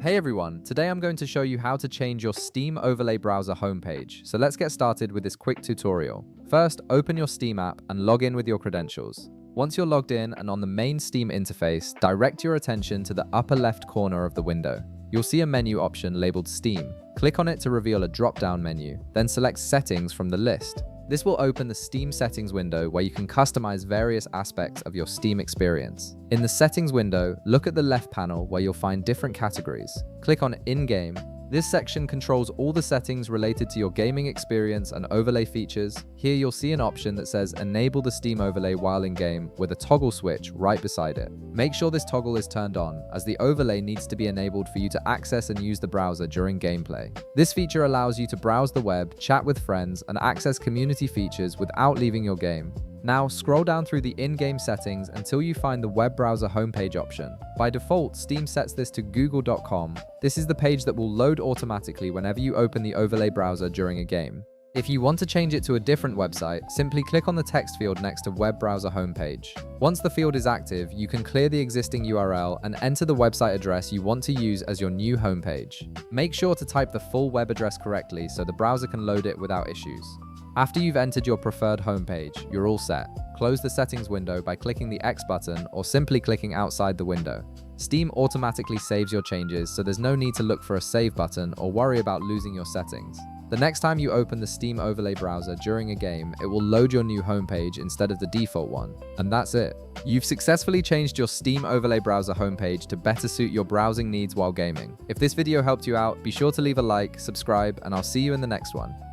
Hey everyone, today I'm going to show you how to change your Steam Overlay browser homepage. So let's get started with this quick tutorial. First, open your Steam app and log in with your credentials. Once you're logged in and on the main Steam interface, direct your attention to the upper left corner of the window. You'll see a menu option labeled Steam. Click on it to reveal a drop-down menu, then select Settings from the list. This will open the Steam settings window where you can customize various aspects of your Steam experience. In the settings window, look at the left panel where you'll find different categories. Click on In-Game. This section controls all the settings related to your gaming experience and overlay features. Here you'll see an option that says Enable the Steam overlay while in-game with a toggle switch right beside it. Make sure this toggle is turned on, as the overlay needs to be enabled for you to access and use the browser during gameplay. This feature allows you to browse the web, chat with friends, and access community features without leaving your game. Now, scroll down through the in-game settings until you find the web browser homepage option. By default, Steam sets this to google.com. This is the page that will load automatically whenever you open the overlay browser during a game. If you want to change it to a different website, simply click on the text field next to web browser homepage. Once the field is active, you can clear the existing URL and enter the website address you want to use as your new homepage. Make sure to type the full web address correctly so the browser can load it without issues. After you've entered your preferred homepage, you're all set. Close the settings window by clicking the X button or simply clicking outside the window. Steam automatically saves your changes, so there's no need to look for a save button or worry about losing your settings. The next time you open the Steam Overlay browser during a game, it will load your new homepage instead of the default one. And that's it. You've successfully changed your Steam Overlay browser homepage to better suit your browsing needs while gaming. If this video helped you out, be sure to leave a like, subscribe, and I'll see you in the next one.